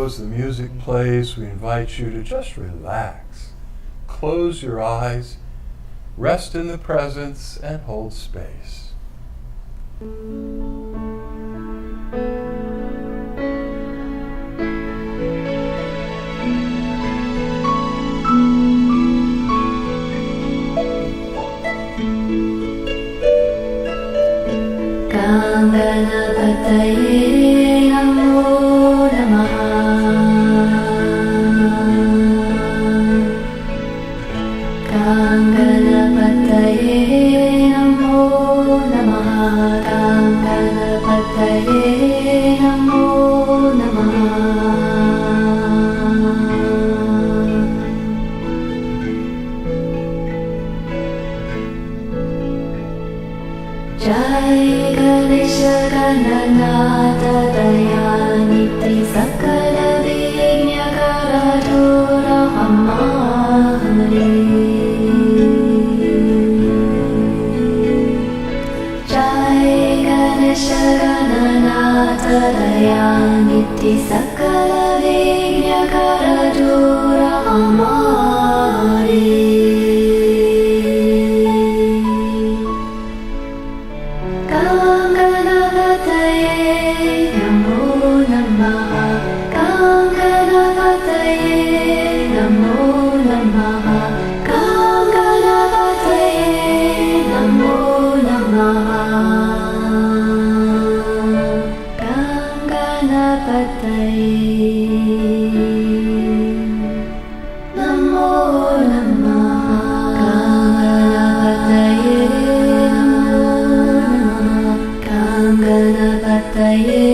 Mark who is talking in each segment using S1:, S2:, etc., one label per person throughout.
S1: so as the music plays, we invite you to just relax. Close your eyes, rest in the presence, and hold space.
S2: Ganganapataye namo namaha. Ganganapataye namo namaha. Ganganapataye namo namaha. Jai Ganesha Gananatha Dayaniti Sakala Vignagara Dura Hamari. Jai Ganesha Gananatha Dayaniti Sakala Vignagara Dura Hamari. Ganapataye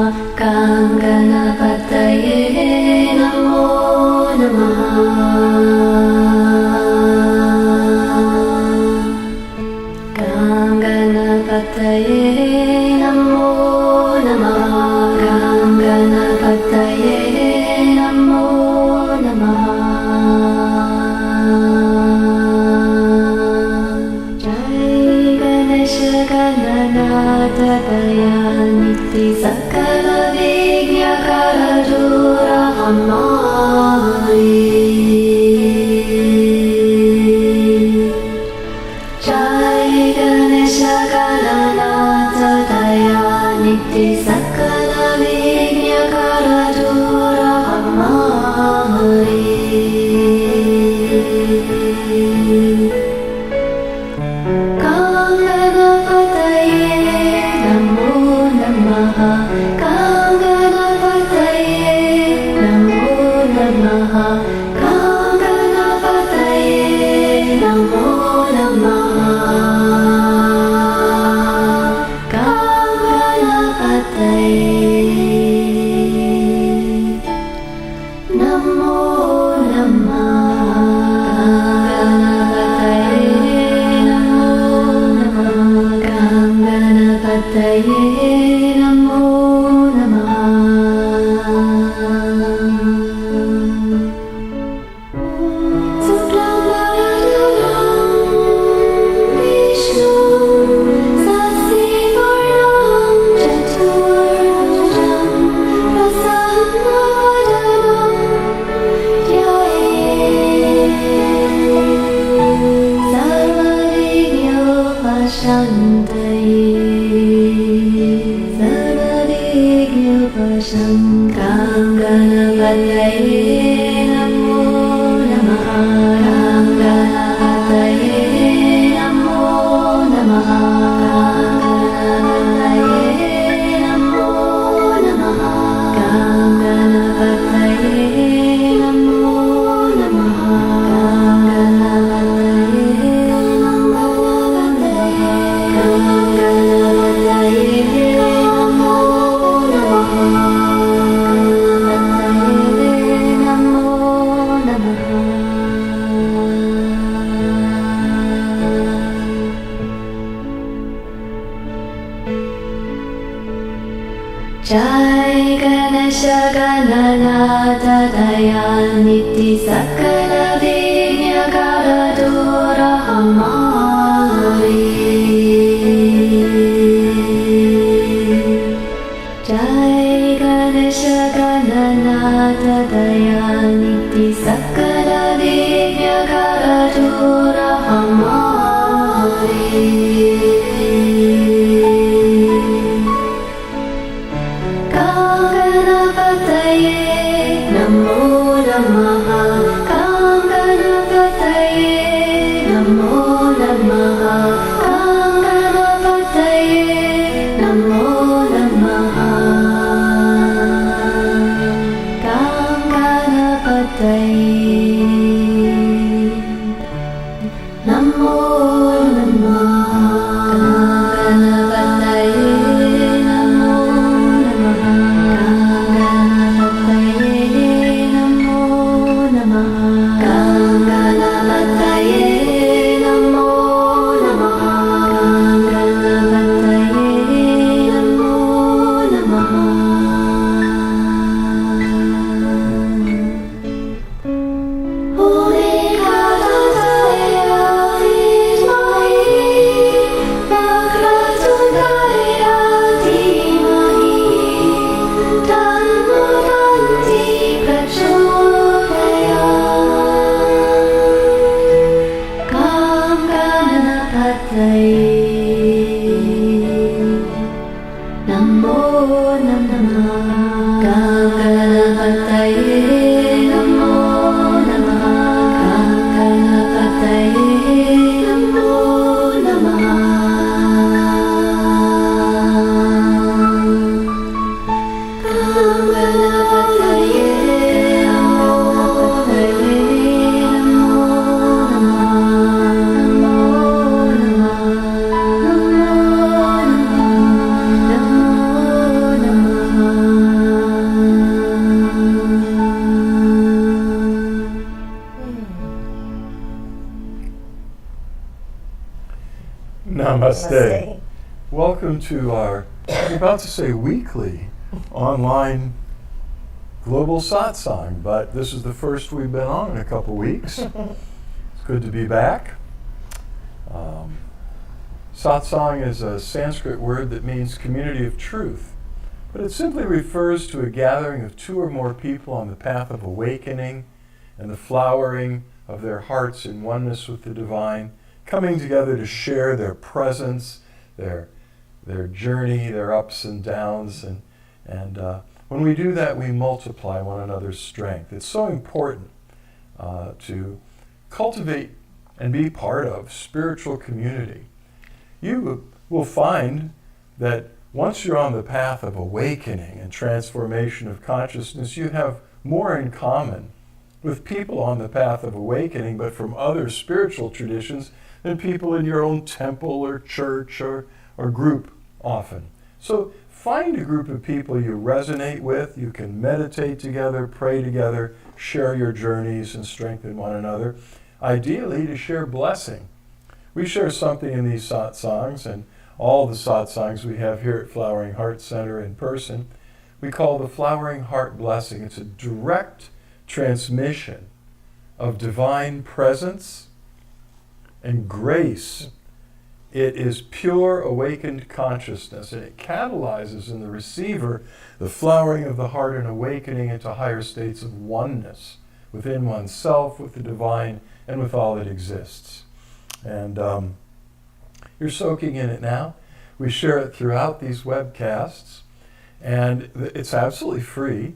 S2: Ganganapataye Namo Namaha. Ganganapataye Namo Namaha. Ganganapataye Namo Namaha. Dayani Sakala Vigna Karadura Hamari. Jai Ganesha Gananatha Dayani Sakala Vigna Karadura Hamari. Jai Ganesha Gananatha Dayaniti Sakala Vigna Karadura Hamari. Jai Ganesha Gananatha Dayaniti Sakala Vigna Karadura Hamari.
S1: Namaste. Welcome to our, I'm about to say weekly, online global satsang, but this is the first we've been on in a couple weeks. It's good to be back. Satsang is a Sanskrit word that means community of truth, but it simply refers to a gathering of two or more people on the path of awakening and the flowering of their hearts in oneness with the divine, coming together to share their presence, their journey, their ups and downs, and when we do that, we multiply one another's strength. It's so important to cultivate and be part of spiritual community. You will find that once you're on the path of awakening and transformation of consciousness, you have more in common with people on the path of awakening, but from other spiritual traditions, than people in your own temple or church or group often. So find a group of people you resonate with. You can meditate together, pray together, share your journeys and strengthen one another. Ideally, to share blessing. We share something in these satsangs, and all the satsangs we have here at Flowering Heart Center in person, we call the Flowering Heart Blessing. It's a direct transmission of divine presence and grace. It is pure awakened consciousness, and it catalyzes in the receiver the flowering of the heart and awakening into higher states of oneness within oneself, with the divine, and with all that exists. And you're soaking in it now. We share it throughout these webcasts, and it's absolutely free,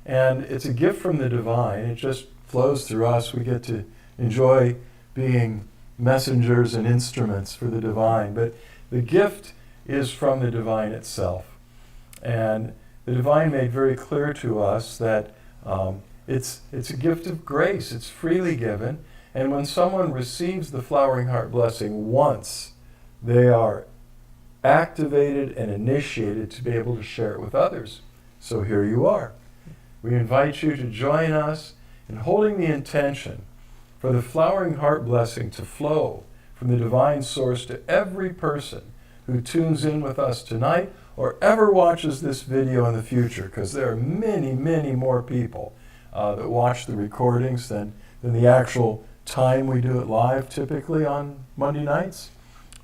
S1: and it's a gift from the divine. It just flows through us. We get to enjoy being messengers and instruments for the divine, but the gift is from the divine itself. And the divine made very clear to us that it's a gift of grace. It's freely given. And when someone receives the Flowering Heart Blessing once, they are activated and initiated to be able to share it with others. So here you are. We invite you to join us in holding the intention for the Flowering Heart Blessing to flow from the divine source to every person who tunes in with us tonight or ever watches this video in the future, because there are many, many more people that watch the recordings than the actual time we do it live, typically on Monday nights.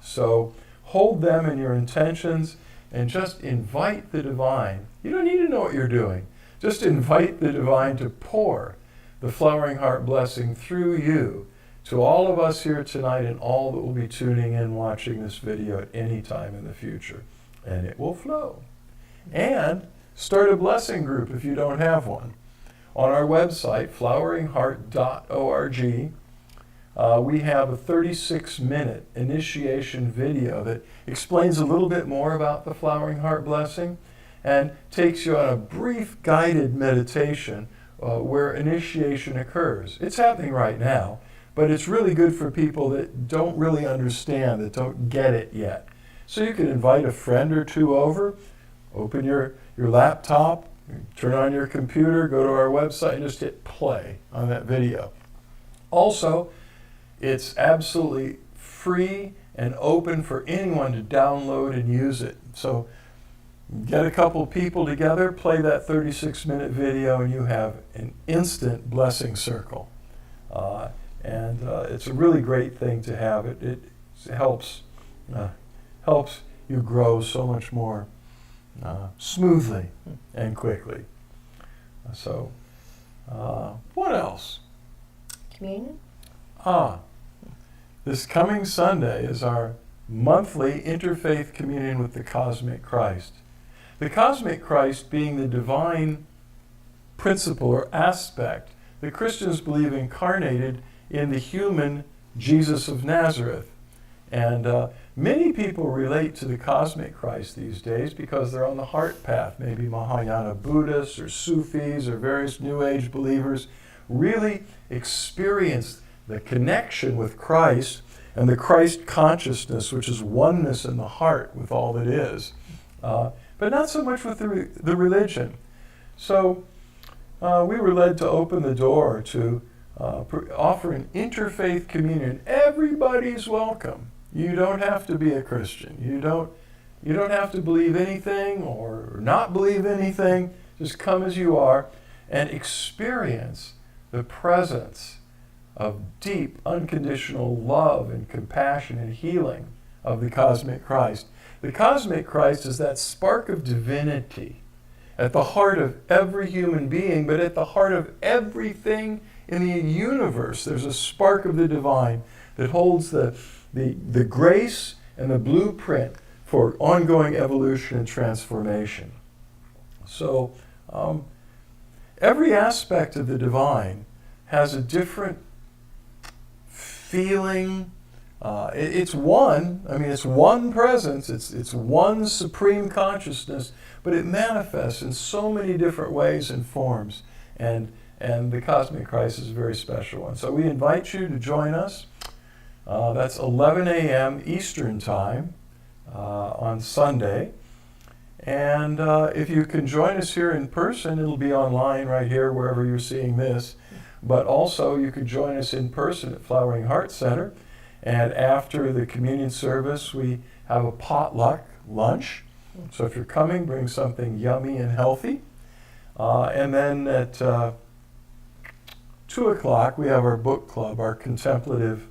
S1: So hold them in your intentions and just invite the divine. You don't need to know what you're doing. Just invite the divine to pour the Flowering Heart Blessing through you to all of us here tonight and all that will be tuning in watching this video at any time in the future. And it will flow. And start a blessing group if you don't have one. On our website, floweringheart.org, we have a 36-minute initiation video that explains a little bit more about the Flowering Heart Blessing and takes you on a brief guided meditation where initiation occurs. It's happening right now, but it's really good for people that don't really understand, that don't get it yet. So you can invite a friend or two over, open your laptop, turn on your computer, go to our website, and just hit play on that video. Also, it's absolutely free and open for anyone to download and use it. So get a couple people together, play that 36-minute video, and you have an instant blessing circle. And it's a really great thing to have. It helps you grow so much more smoothly and quickly. So, what else?
S3: Communion?
S1: This coming Sunday is our monthly interfaith communion with the Cosmic Christ. The Cosmic Christ being the divine principle or aspect that Christians believe incarnated in the human Jesus of Nazareth. And many people relate to the Cosmic Christ these days because they're on the heart path. Maybe Mahayana Buddhists or Sufis or various New Age believers really experienced the connection with Christ and the Christ consciousness, which is oneness in the heart with all that is, but not so much with the religion. So we were led to open the door to offer an interfaith communion. Everybody's welcome. You don't have to be a Christian. You don't have to believe anything or not believe anything. Just come as you are and experience the presence of deep, unconditional love and compassion and healing of the cosmic Christ. The cosmic Christ is that spark of divinity at the heart of every human being, but at the heart of everything in the universe. There's a spark of the divine that holds the grace and the blueprint for ongoing evolution and transformation. So every aspect of the divine has a different feeling. It's one. I mean, it's one presence. It's one supreme consciousness, but it manifests in so many different ways and forms. And the cosmic Christ is a very special one. So we invite you to join us. That's 11 a.m. Eastern Time on Sunday. And if you can join us here in person, it'll be online right here wherever you're seeing this. But also you could join us in person at Flowering Heart Center. And after the communion service, we have a potluck lunch. So if you're coming, bring something yummy and healthy. And then at 2 o'clock, we have our book club, our contemplative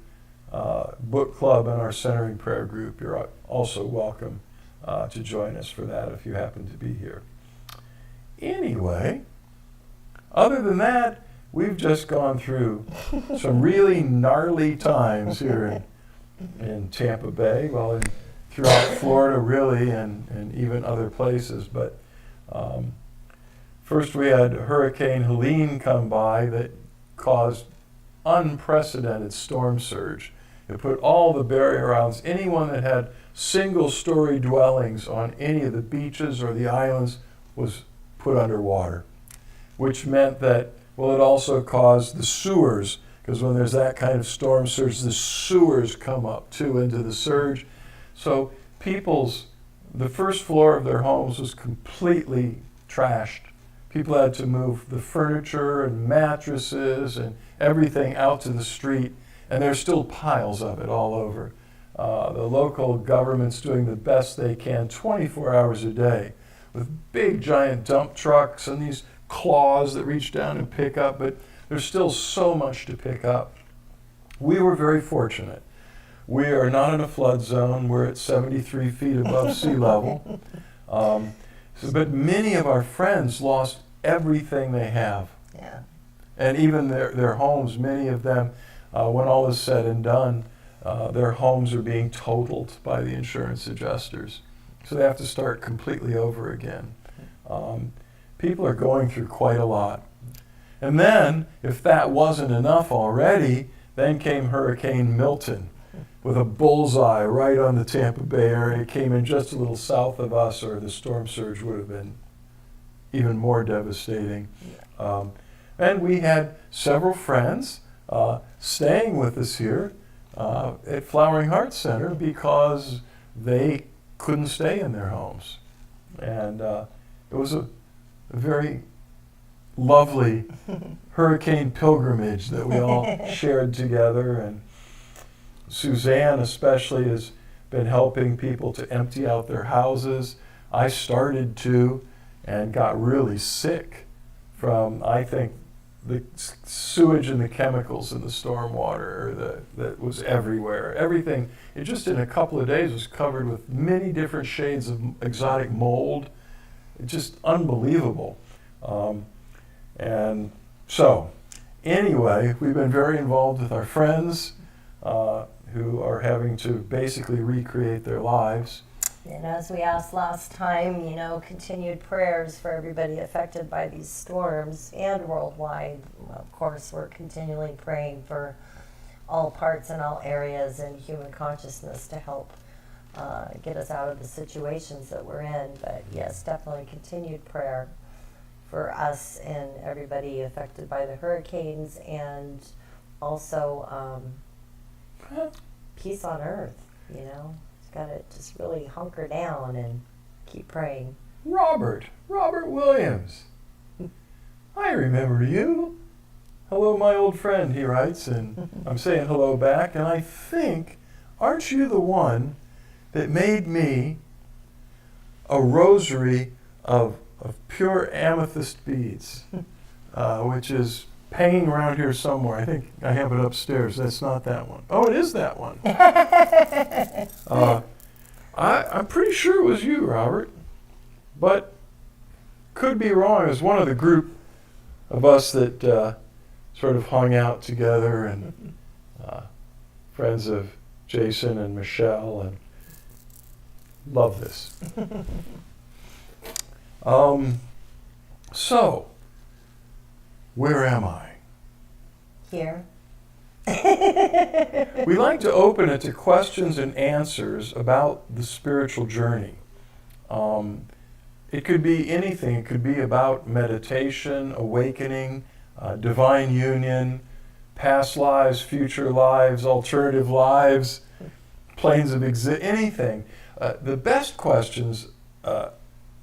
S1: book club and our centering prayer group. You're also welcome to join us for that if you happen to be here. Anyway, other than that, we've just gone through some really gnarly times here in Tampa Bay, well, throughout Florida really, and even other places. But first we had Hurricane Helene come by that caused unprecedented storm surge. It put all the barrier islands, anyone that had single-story dwellings on any of the beaches or the islands was put underwater, which meant that, well, it also caused the sewers, because when there's that kind of storm surge, the sewers come up too into the surge. So the first floor of their homes was completely trashed. People had to move the furniture and mattresses and everything out to the street, and there's still piles of it all over. The local government's doing the best they can 24 hours a day with big giant dump trucks and these claws that reach down and pick up, but there's still so much to pick up. We were very fortunate. We are not in a flood zone. We're at 73 feet above sea level. But many of our friends lost everything they have.
S3: Yeah.
S1: And even their homes, many of them, when all is said and done, their homes are being totaled by the insurance adjusters. So they have to start completely over again. People are going through quite a lot. And then, if that wasn't enough already, then came Hurricane Milton with a bullseye right on the Tampa Bay area. It came in just a little south of us, or the storm surge would have been even more devastating. And we had several friends staying with us here at Flowering Heart Center because they couldn't stay in their homes. And it was a very lovely hurricane pilgrimage that we all shared together. And Suzanne especially has been helping people to empty out their houses. I started to and got really sick from, I think, the sewage and the chemicals in the storm water that was everywhere. Everything, it just in a couple of days was covered with many different shades of exotic mold. It's just unbelievable. And so, anyway, we've been very involved with our friends who are having to basically recreate their lives.
S3: And as we asked last time, continued prayers for everybody affected by these storms and worldwide. Of course, we're continually praying for all parts and all areas in human consciousness to help get us out of the situations that we're in. But yes, definitely continued prayer for us and everybody affected by the hurricanes, and also peace on earth, Got to just really hunker down and keep praying.
S1: Robert Williams. I remember you. Hello, my old friend, he writes, and I'm saying hello back, and I think aren't you the one that made me a rosary of pure amethyst beads, which is hanging around here somewhere. I think I have it upstairs. That's not that one. Oh, it is that one. I'm pretty sure it was you, Robert, but could be wrong. It was one of the group of us that sort of hung out together, and friends of Jason and Michelle, and love this. So, where am I?
S3: Here.
S1: We like to open it to questions and answers about the spiritual journey. It could be anything. It could be about meditation, awakening, divine union, past lives, future lives, alternative lives, planes of anything. The best questions,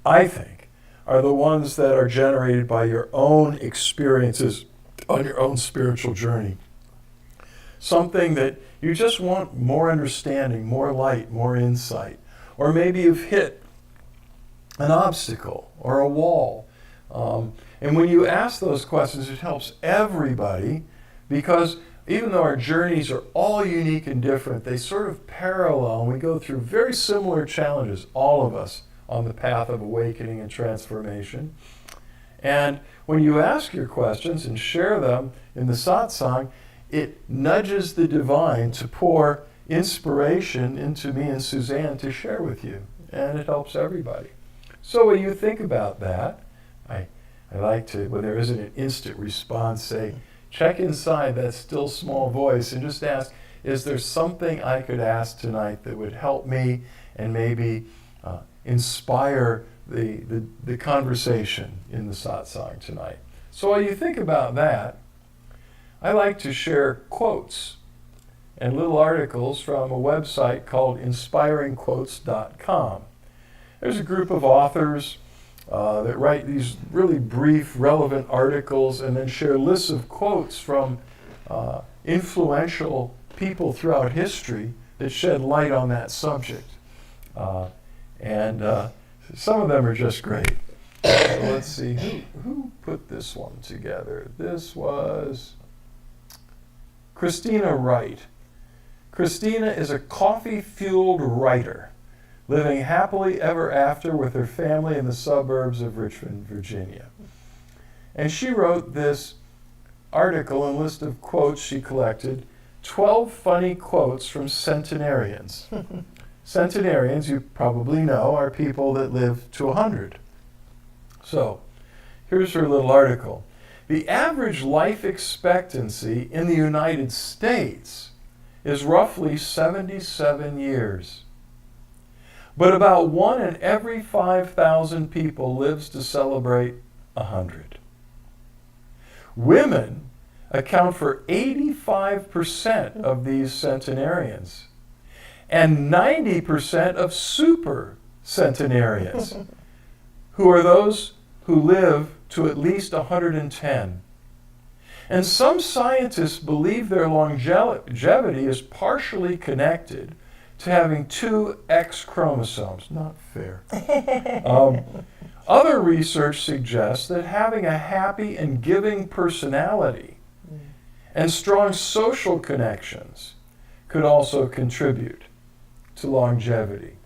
S1: I think, are the ones that are generated by your own experiences on your own spiritual journey. Something that you just want more understanding, more light, more insight. Or maybe you've hit an obstacle or a wall. And when you ask those questions, it helps everybody, because even though our journeys are all unique and different, they sort of parallel, and we go through very similar challenges, all of us, on the path of awakening and transformation. And when you ask your questions and share them in the satsang, it nudges the divine to pour inspiration into me and Suzanne to share with you, and it helps everybody. So when you think about that, I like to, when there isn't an instant response, say, check inside that still small voice and just ask, is there something I could ask tonight that would help me and maybe inspire the conversation in the satsang tonight? So while you think about that, I like to share quotes and little articles from a website called inspiringquotes.com. There's a group of authors that write these really brief, relevant articles and then share lists of quotes from influential people throughout history that shed light on that subject. And some of them are just great. So let's see, who put this one together? This was Christina Wright. Christina is a coffee-fueled writer, living happily ever after with her family in the suburbs of Richmond, Virginia. And she wrote this article and list of quotes she collected, 12 funny quotes from centenarians. Centenarians, you probably know, are people that live to 100. So, here's her little article. The average life expectancy in the United States is roughly 77 years. But about 1 in every 5,000 people lives to celebrate 100. Women account for 85% of these centenarians and 90% of super centenarians, who are those who live to at least 110. And some scientists believe their longevity is partially connected to having 2 X chromosomes. Not fair. Other research suggests that having a happy and giving personality and strong social connections could also contribute to longevity.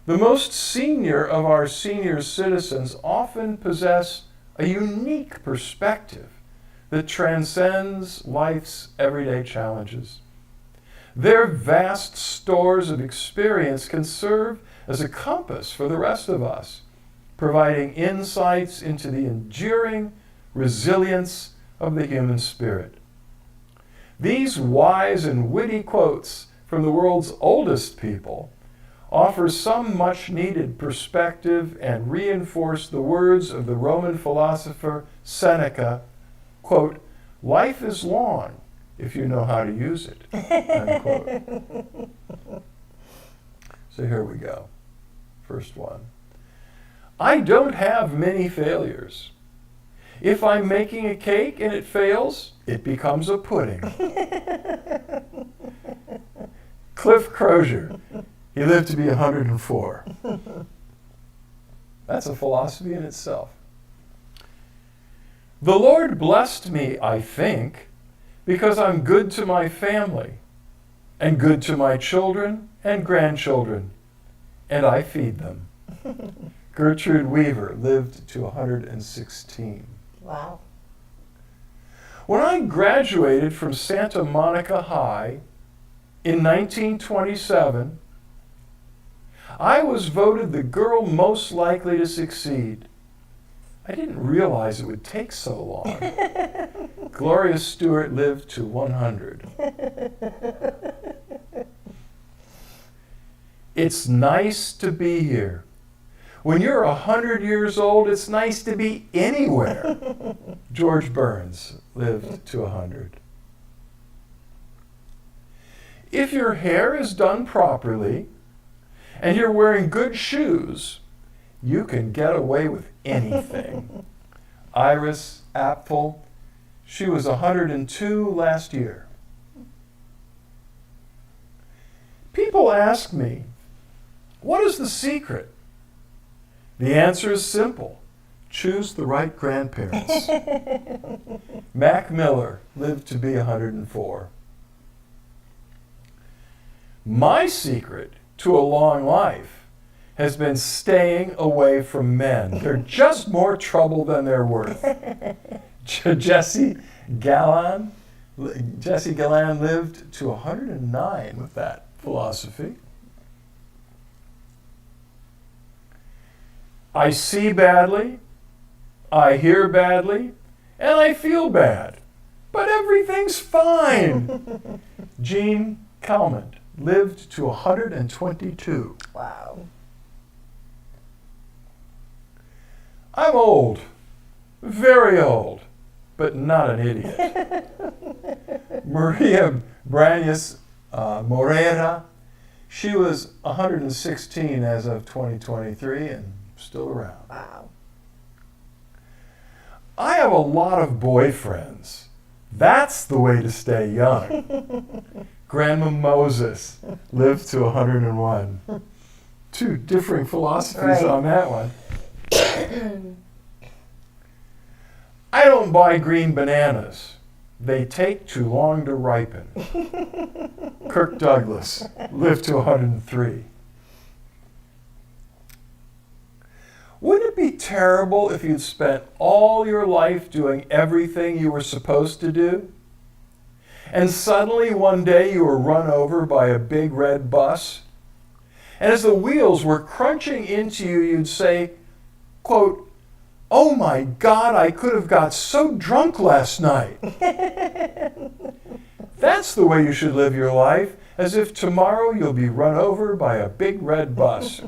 S1: The most senior of our senior citizens often possess a unique perspective that transcends life's everyday challenges. Their vast stores of experience can serve as a compass for the rest of us, providing insights into the enduring resilience of the human spirit. These wise and witty quotes from the world's oldest people offer some much-needed perspective and reinforce the words of the Roman philosopher Seneca, quote, "Life is long if you know how to use it," unquote. So here we go. First one. I don't have many failures. If I'm making a cake and it fails, it becomes a pudding. Cliff Crozier, he lived to be 104. That's a philosophy in itself. The Lord blessed me, I think, because I'm good to my family, and good to my children and grandchildren, and I feed them. Gertrude Weaver lived to 116.
S3: Wow.
S1: When I graduated from Santa Monica High in 1927, I was voted the girl most likely to succeed. I didn't realize it would take so long. Gloria Stewart lived to 100. It's nice to be here. When you're 100 years old, it's nice to be anywhere. George Burns lived to 100. If your hair is done properly and you're wearing good shoes, you can get away with anything. Iris Apfel, she was 102 last year. People ask me, what is the secret? The answer is simple. Choose the right grandparents. Mac Miller lived to be 104. My secret to a long life has been staying away from men. They're just more trouble than they're worth. Jesse Gallan lived to 109 with that philosophy. I see badly, I hear badly, and I feel bad, but everything's fine. Jean Calment lived to 122.
S3: Wow.
S1: I'm old, very old, but not an idiot. Maria Brañas Moreira, she was 116 as of 2023 and still around.
S3: Wow.
S1: I have a lot of boyfriends. That's the way to stay young. Grandma Moses lived to 101. Two differing philosophies
S3: Right.
S1: on that one. I don't buy green bananas. They take too long to ripen. Kirk Douglas lived to 103. Wouldn't it be terrible if you'd spent all your life doing everything you were supposed to do? And suddenly one day you were run over by a big red bus? And as the wheels were crunching into you, you'd say, quote, "Oh my God, I could have got so drunk last night." That's the way you should live your life, as if tomorrow you'll be run over by a big red bus.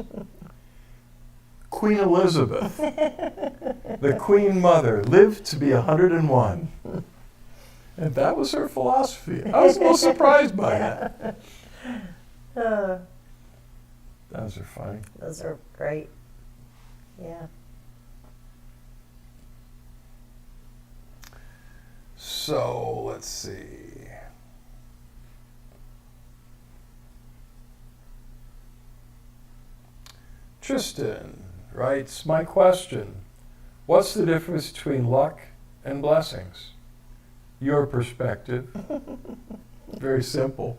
S1: Queen Elizabeth, the Queen Mother, lived to be 101. And that was her philosophy. I was most surprised by that. Those are funny.
S3: Those are great. Yeah.
S1: So, let's see. Tristan writes, my question, what's the difference between luck and blessings? Your perspective. Very simple.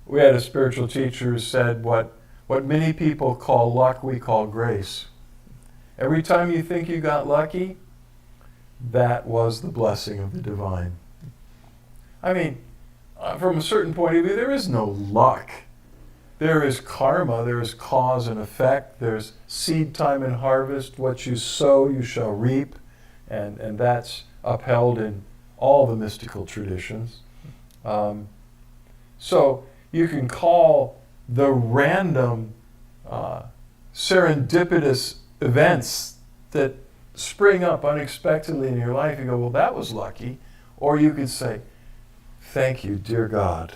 S1: We had a spiritual teacher who said what many people call luck, we call grace. Every time you think you got lucky, that was the blessing of the divine. I mean, from a certain point of view, there is no luck. There is karma, there is cause and effect, there's seed time and harvest. What you sow, you shall reap. And that's upheld in all the mystical traditions. So you can call the random serendipitous events that spring up unexpectedly in your life, you go, well, that was lucky. Or you could say, thank you, dear God,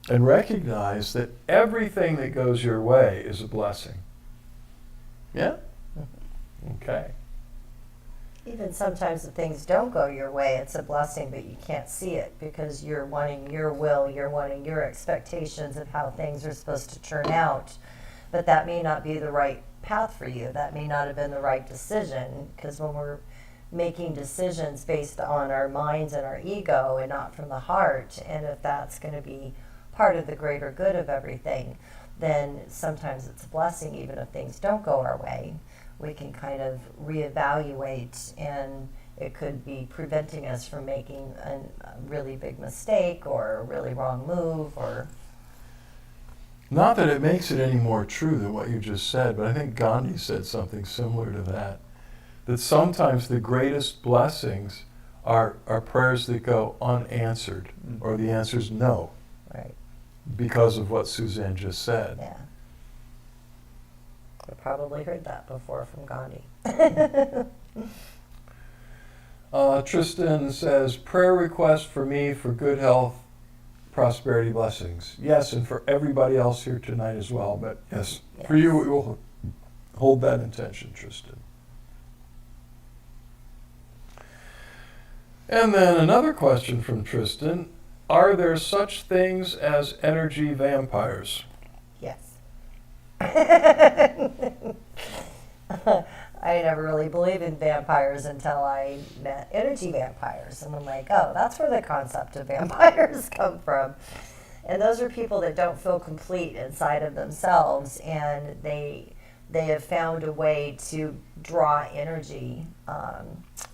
S1: and recognize that everything that goes your way is a blessing. Yeah? Okay.
S3: Even sometimes if things don't go your way, it's a blessing, but you can't see it because you're wanting your will, you're wanting your expectations of how things are supposed to turn out. But that may not be the right path for you. That may not have been the right decision, because when we're making decisions based on our minds and our ego and not from the heart, and if that's going to be part of the greater good of everything, then sometimes it's a blessing even if things don't go our way. We can kind of reevaluate, and it could be preventing us from making a really big mistake or a really wrong move. Or
S1: not that it makes it any more true than what you just said, but I think Gandhi said something similar to that. That sometimes the greatest blessings are prayers that go unanswered, or the answer is no.
S3: Right.
S1: Because of what Suzanne just said.
S3: Yeah. I've probably heard that before from Gandhi.
S1: Tristan says, prayer request for me for good health, prosperity, blessings. Yes, and for everybody else here tonight as well, but yes. For you, we will hold that intention, Tristan. And then another question from Tristan. Are there such things as energy vampires?
S3: Yes. I never really believed in vampires until I met energy vampires. And I'm like, oh, that's where the concept of vampires come from. And those are people that don't feel complete inside of themselves, and they have found a way to draw energy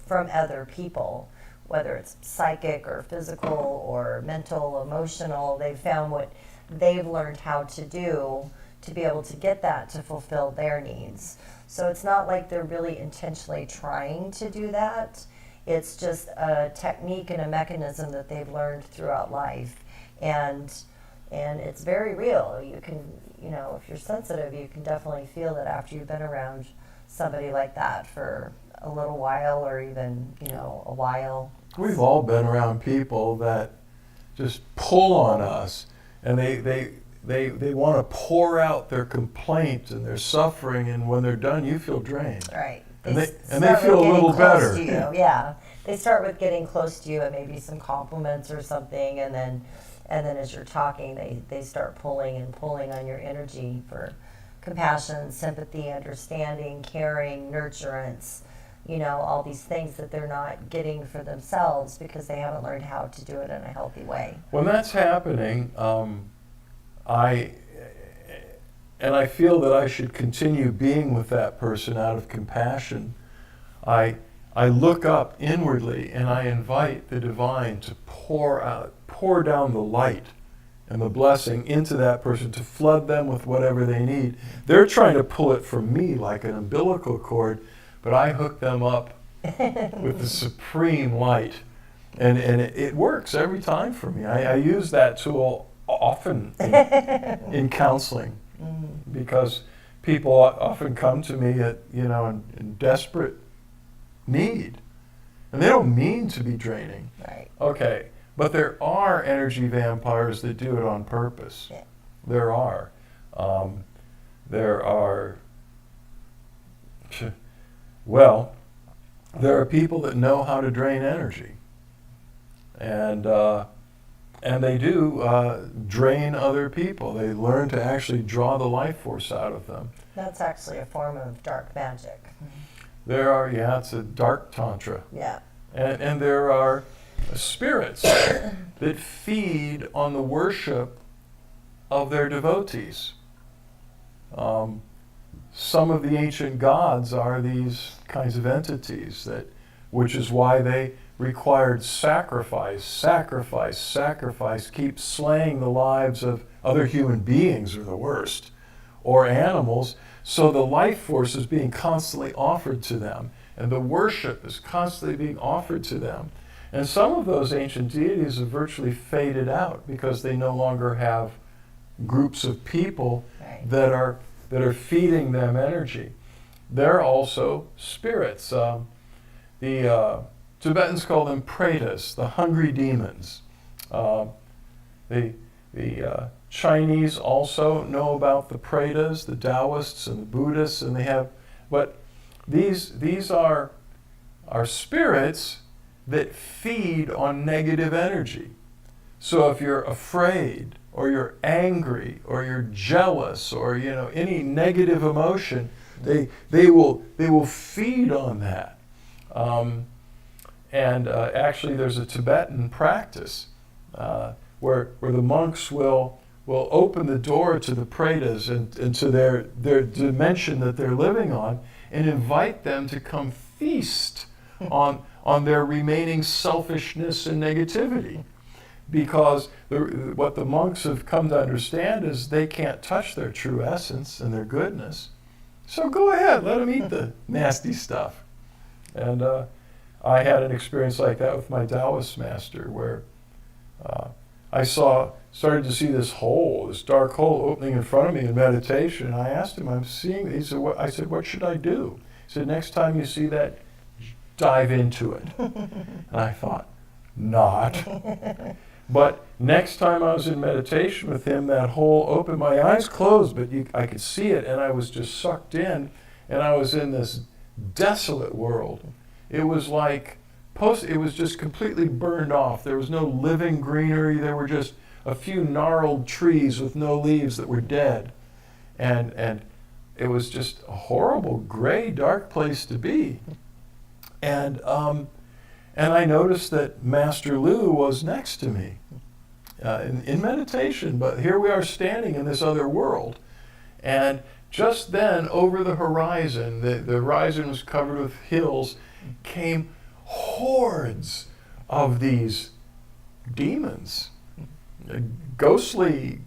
S3: from other people, whether it's psychic or physical or mental, emotional. They've found what they've learned how to do to be able to get that to fulfill their needs. So it's not like they're really intentionally trying to do that. It's just a technique and a mechanism that they've learned throughout life. And it's very real. You can, if you're sensitive, you can definitely feel it after you've been around somebody like that for a little while, or even, a while.
S1: We've all been around people that just pull on us, and they want to pour out their complaint and their suffering, and when they're done, you feel drained.
S3: Right.
S1: And they feel a little better.
S3: To you. Yeah. They start with getting close to you and maybe some compliments or something, and then as you're talking, they start pulling on your energy for compassion, sympathy, understanding, caring, nurturance, all these things that they're not getting for themselves because they haven't learned how to do it in a healthy way.
S1: When that's happening, I feel that I should continue being with that person out of compassion. I look up inwardly and I invite the divine to pour down the light and the blessing into that person, to flood them with whatever they need. They're trying to pull it from me like an umbilical cord, but I hook them up with the supreme light. And it works every time for me. I use that tool often in counseling, because people often come to me in desperate need, and they don't mean to be draining.
S3: Right.
S1: Okay, but there are energy vampires that do it on purpose.
S3: Yeah.
S1: There are. There are people that know how to drain energy, and they do drain other people. They learn to actually draw the life force out of them.
S3: That's actually a form of dark magic.
S1: It's a dark tantra.
S3: Yeah.
S1: And there are spirits that feed on the worship of their devotees. Some of the ancient gods are these kinds of entities, which is why they required sacrifice, keep slaying the lives of other human beings are the worst, or animals, so the life force is being constantly offered to them, and the worship is constantly being offered to them. And some of those ancient deities have virtually faded out because they no longer have groups of people that are feeding them energy. They're also spirits. The Tibetans call them pretas, the hungry demons. The Chinese also know about the pretas, the Taoists and the Buddhists, and but these are are spirits that feed on negative energy. So if you're afraid, or you're angry, or you're jealous, or any negative emotion, they will feed on that. Actually, there's a Tibetan practice where the monks will open the door to the pretas and to their dimension that they're living on, and invite them to come feast on their remaining selfishness and negativity. Because what the monks have come to understand is they can't touch their true essence and their goodness. So go ahead, let them eat the nasty stuff. And I had an experience like that with my Taoist master, where I started to see this dark hole opening in front of me in meditation. And I asked him, I'm seeing, I said, what should I do? He said, next time you see that, dive into it. And I thought, not. But next time I was in meditation with him, that hole opened, my eyes closed, but I could see it, and I was just sucked in, and I was in this desolate world. It was like, it was just completely burned off. There was no living greenery. There were just a few gnarled trees with no leaves that were dead. And it was just a horrible, gray, dark place to be. And I noticed that Master Lu was next to me in meditation, but here we are standing in this other world. And just then, over the horizon, the horizon was covered with hills, came hordes of these demons. Ghostly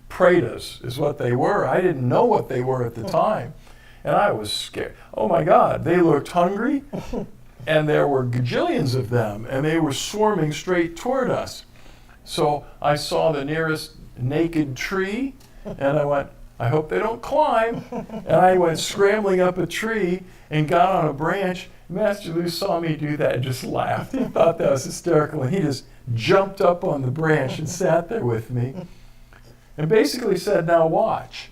S1: pretas is what they were. I didn't know what they were at the time. And I was scared. Oh my God, they looked hungry. And there were gajillions of them, and they were swarming straight toward us. So I saw the nearest naked tree, and I went, I hope they don't climb. And I went scrambling up a tree and got on a branch. Master Lu saw me do that and just laughed. He thought that was hysterical, and he just jumped up on the branch and sat there with me and basically said, now watch.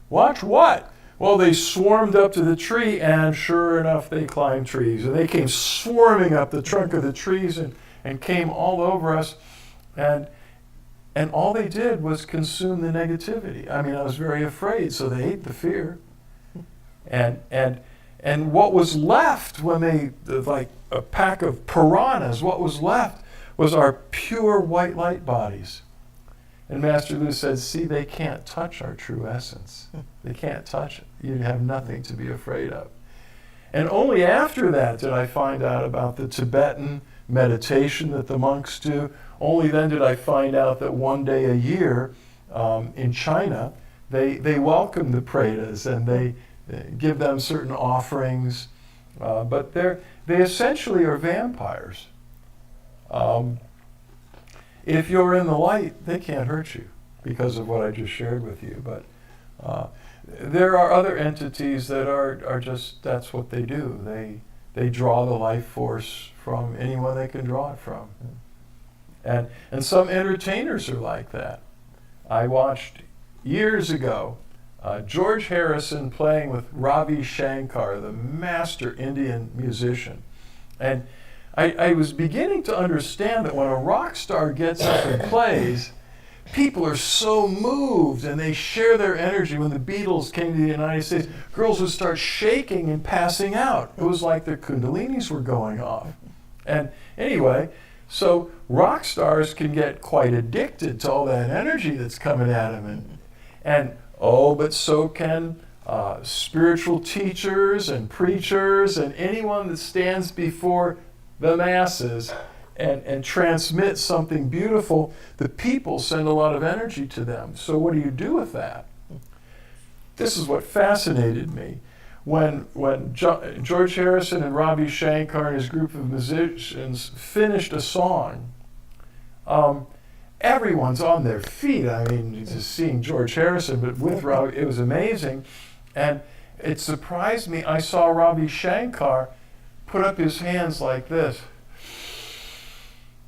S1: Watch what? Well, they swarmed up to the tree, and sure enough, they climbed trees. And they came swarming up the trunk of the trees and came all over us. And all they did was consume the negativity. I mean, I was very afraid, so they ate the fear. And what was left when they, like a pack of piranhas, what was left was our pure white light bodies. And Master Lu said, see, they can't touch our true essence. They can't touch it. You have nothing to be afraid of. And only after that did I find out about the Tibetan meditation that the monks do. Only then did I find out that one day a year in China, they welcome the pretas and they give them certain offerings. But they essentially are vampires. If you're in the light, they can't hurt you because of what I just shared with you. But there are other entities that are just, that's what they do. They draw the life force from anyone they can draw it from. And some entertainers are like that. I watched years ago George Harrison playing with Ravi Shankar, the master Indian musician. And I was beginning to understand that when a rock star gets up and plays, people are so moved and they share their energy. When the Beatles came to the United States, girls would start shaking and passing out. It was like their kundalinis were going off. And anyway, so rock stars can get quite addicted to all that energy that's coming at them. But so can spiritual teachers and preachers and anyone that stands before the masses and transmit something beautiful. The people send a lot of energy to them. So what do you do with that? This is what fascinated me. When George Harrison and Ravi Shankar and his group of musicians finished a song, everyone's on their feet. I mean, just seeing George Harrison, but with Ravi, it was amazing. And it surprised me. I saw Ravi Shankar put up his hands like this.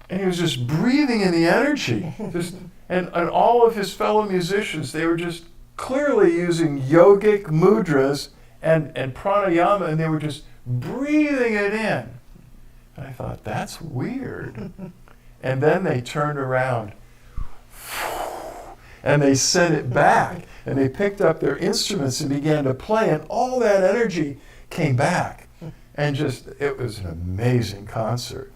S1: And he was just breathing in the energy. And all of his fellow musicians, they were just clearly using yogic mudras and pranayama, and they were just breathing it in. And I thought, that's weird. And then they turned around and they sent it back. And they picked up their instruments and began to play, and all that energy came back. And just, it was an amazing concert.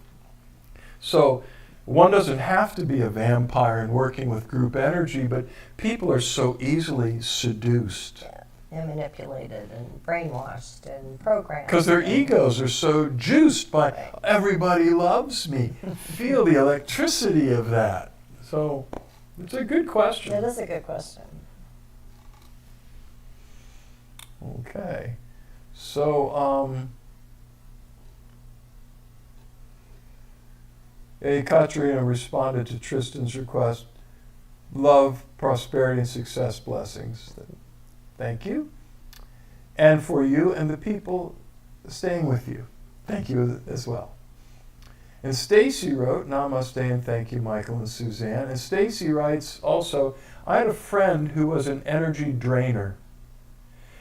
S1: So one doesn't have to be a vampire in working with group energy, but people are so easily seduced.
S3: Yeah, and manipulated and brainwashed and programmed.
S1: Because their egos are so juiced by,
S3: Right.
S1: everybody loves me. Feel the electricity of that. So it's a good question.
S3: It is a good question.
S1: Okay. So, Katrina responded to Tristan's request. Love, prosperity, and success blessings. Thank you. And for you and the people staying with you. Thank you as well. And Stacy wrote, Namaste and thank you, Michael and Suzanne. And Stacy writes also, I had a friend who was an energy drainer.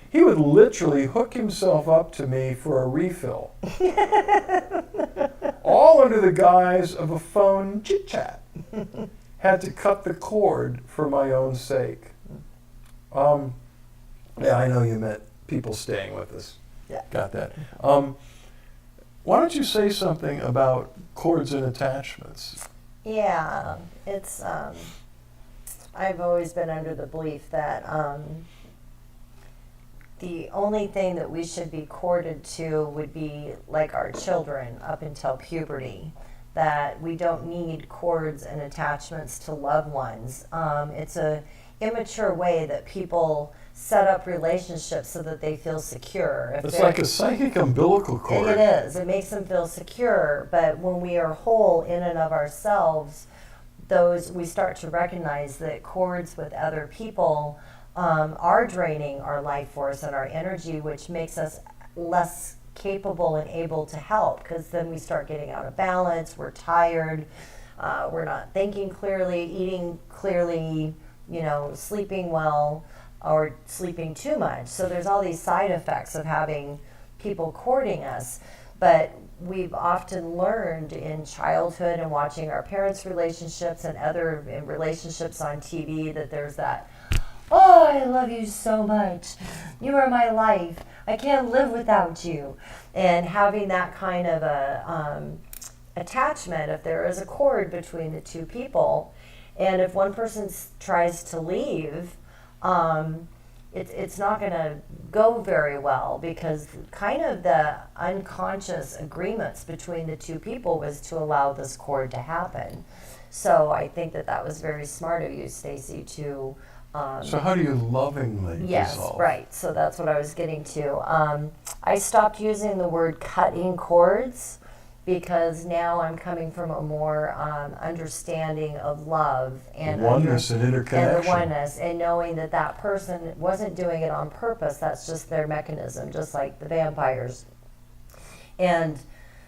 S1: He would literally hook himself up to me for a refill. All under the guise of a phone chit-chat. Had to cut the cord for my own sake. Yeah, I know you meant people staying with us.
S3: Yeah.
S1: Got that. Why don't you say something about cords and attachments?
S3: Yeah, it's, I've always been under the belief that the only thing that we should be corded to would be like our children up until puberty, that we don't need cords and attachments to loved ones. It's a immature way that people set up relationships so that they feel secure.
S1: It's like a psychic umbilical cord.
S3: It is. It makes them feel secure. But when we are whole in and of ourselves, we start to recognize that cords with other people are draining our life force and our energy, which makes us less capable and able to help, because then we start getting out of balance, we're tired, we're not thinking clearly, eating clearly, sleeping well, or sleeping too much. So there's all these side effects of having people courting us. But we've often learned in childhood and watching our parents' relationships and other relationships on TV that there's that, oh, I love you so much. You are my life. I can't live without you. And having that kind of a attachment, if there is a cord between the two people, and if one person tries to leave, it's not going to go very well, because kind of the unconscious agreements between the two people was to allow this cord to happen. So I think that was very smart of you, Stacy, to...
S1: so how do you lovingly dissolve?
S3: Right. So that's what I was getting to. I stopped using the word cutting cords, because now I'm coming from a more understanding of love and
S1: oneness and interconnection.
S3: And the oneness, and knowing that that person wasn't doing it on purpose. That's just their mechanism, just like the vampires. And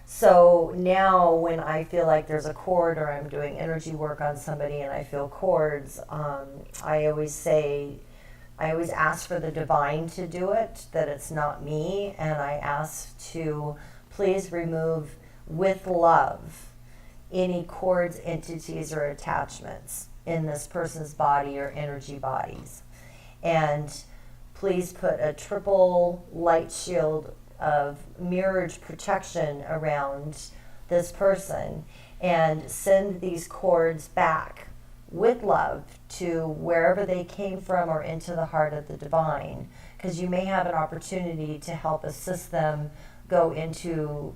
S3: so now when I feel like there's a cord, or I'm doing energy work on somebody and I feel cords, I always ask for the divine to do it, that it's not me, and I ask to please remove with love any cords, entities, or attachments in this person's body or energy bodies. And please put a triple light shield of mirrored protection around this person, and send these cords back with love to wherever they came from, or into the heart of the divine, because you may have an opportunity to help assist them go into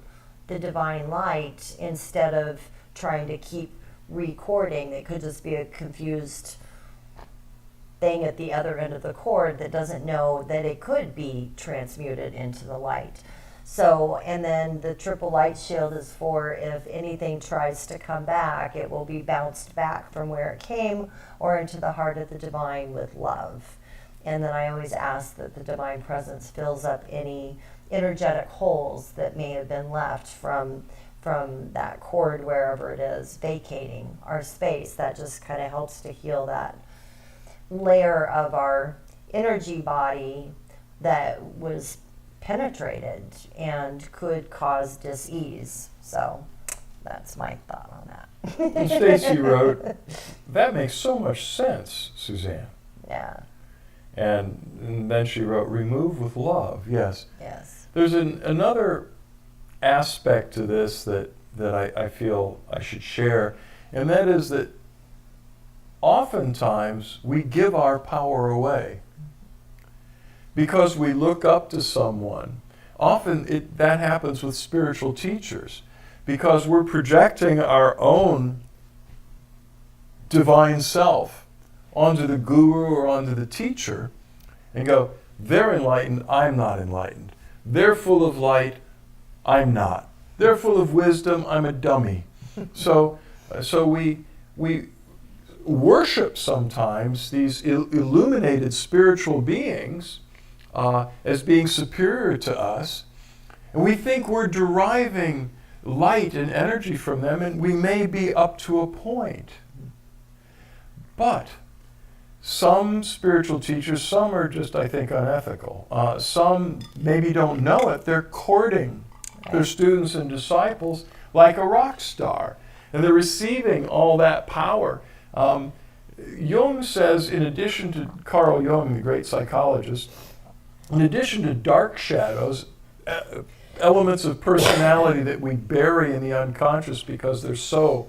S3: the divine light instead of trying to keep recording. It could just be a confused thing at the other end of the cord that doesn't know that it could be transmuted into the light. So, and then the triple light shield is for if anything tries to come back, it will be bounced back from where it came, or into the heart of the divine with love. And then I always ask that the divine presence fills up any energetic holes that may have been left from that cord, wherever it is, vacating our space. That just kind of helps to heal that layer of our energy body that was penetrated and could cause dis-ease. So that's my thought on that.
S1: And Stacy wrote, that makes so much sense, Suzanne.
S3: Yeah.
S1: And then she wrote, remove with love. Yes.
S3: Yes.
S1: There's another aspect to this that I feel I should share, and that is that oftentimes we give our power away because we look up to someone. Often that happens with spiritual teachers because we're projecting our own divine self onto the guru or onto the teacher and go, they're enlightened, I'm not enlightened. They're full of light, I'm not. They're full of wisdom, I'm a dummy. So we worship sometimes these illuminated spiritual beings as being superior to us, and we think we're deriving light and energy from them, and we may be up to a point. But some spiritual teachers, some are just, I think, unethical. Some maybe don't know it. They're courting their students and disciples like a rock star, and they're receiving all that power. Jung says, in addition to Carl Jung, the great psychologist, in addition to dark shadows, elements of personality that we bury in the unconscious because they're so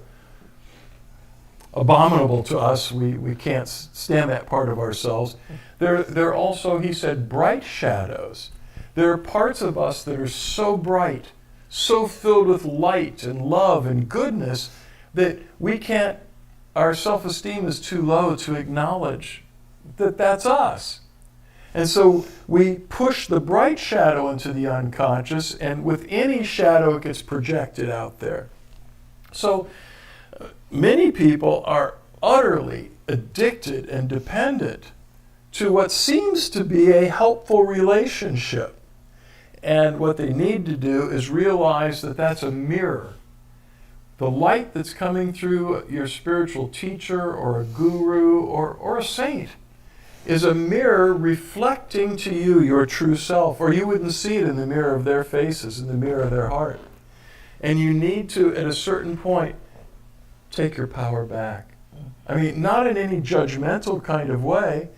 S1: abominable to us, we can't stand that part of ourselves. There are also, he said, bright shadows. There are parts of us that are so bright, so filled with light and love and goodness that we can't, our self-esteem is too low to acknowledge that that's us. And so we push the bright shadow into the unconscious, and with any shadow it gets projected out there. So many people are utterly addicted and dependent to what seems to be a helpful relationship. And what they need to do is realize that that's a mirror. The light that's coming through your spiritual teacher or a guru or a saint is a mirror reflecting to you your true self, or you wouldn't see it in the mirror of their faces, in the mirror of their heart. And you need to, at a certain point, take your power back. I mean, not in any judgmental kind of way.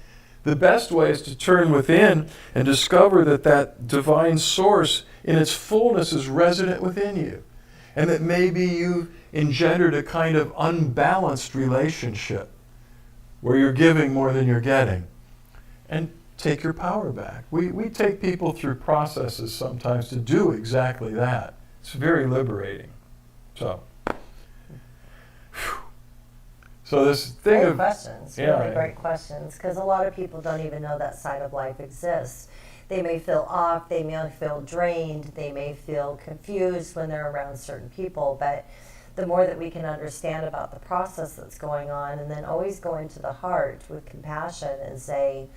S1: The best way is to turn within and discover that that divine source in its fullness is resident within you. And that maybe you've engendered a kind of unbalanced relationship where you're giving more than you're getting. And take your power back. We take people through processes sometimes to do exactly that. It's very liberating. So this thing
S3: Great
S1: of
S3: questions,
S1: yeah,
S3: really great questions, because a lot of people don't even know that side of life exists. They may feel off, they may feel drained, they may feel confused when they're around certain people, but the more that we can understand about the process that's going on, and then always go into the heart with compassion and say,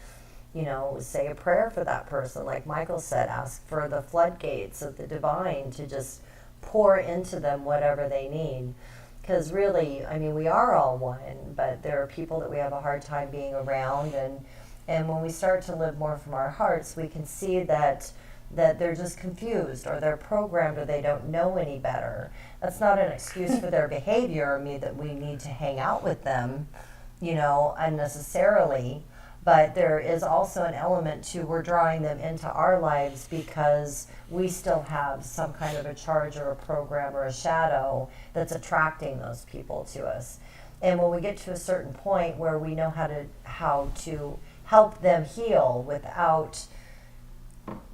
S3: you know, say a prayer for that person. Like Michael said, ask for the floodgates of the divine to just pour into them whatever they need. Because really, I mean, we are all one, but there are people that we have a hard time being around, and when we start to live more from our hearts, we can see that they're just confused, or they're programmed, or they don't know any better. That's not an excuse for their behavior, or me that we need to hang out with them, you know, unnecessarily. But there is also an element to we're drawing them into our lives because we still have some kind of a charge or a program or a shadow that's attracting those people to us. And when we get to a certain point where we know how to help them heal without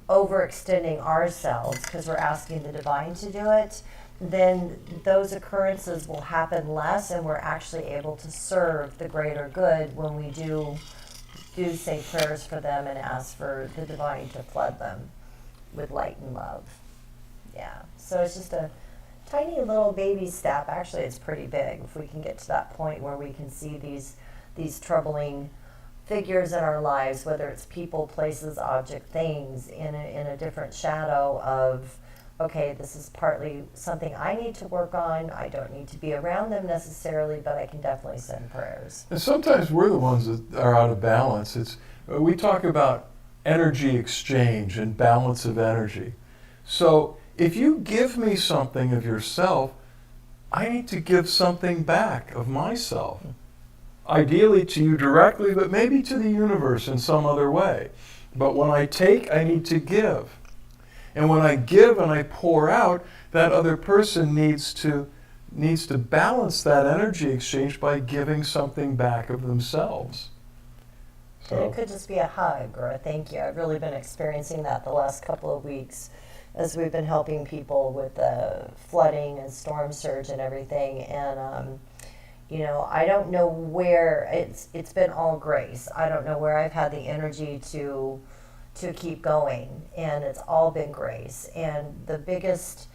S3: overextending ourselves because we're asking the divine to do it, then those occurrences will happen less, and we're actually able to serve the greater good when we do say prayers for them and ask for the divine to flood them with light and love. Yeah, so it's just a tiny little baby step. Actually, it's pretty big if we can get to that point where we can see these troubling figures in our lives, whether it's people, places, object, things, in a different shadow of, okay, this is partly something I need to work on. I don't need to be around them necessarily, but I can definitely send prayers.
S1: And sometimes we're the ones that are out of balance. We talk about energy exchange and balance of energy. So if you give me something of yourself, I need to give something back of myself. Ideally to you directly, but maybe to the universe in some other way. But when I take, I need to give. And when I give and I pour out, that other person needs to balance that energy exchange by giving something back of themselves.
S3: And it could just be a hug or a thank you. I've really been experiencing that the last couple of weeks as we've been helping people with the flooding and storm surge and everything. And you know, I don't know where it's been all grace. I don't know where I've had the energy to keep going, and it's all been grace. And the biggest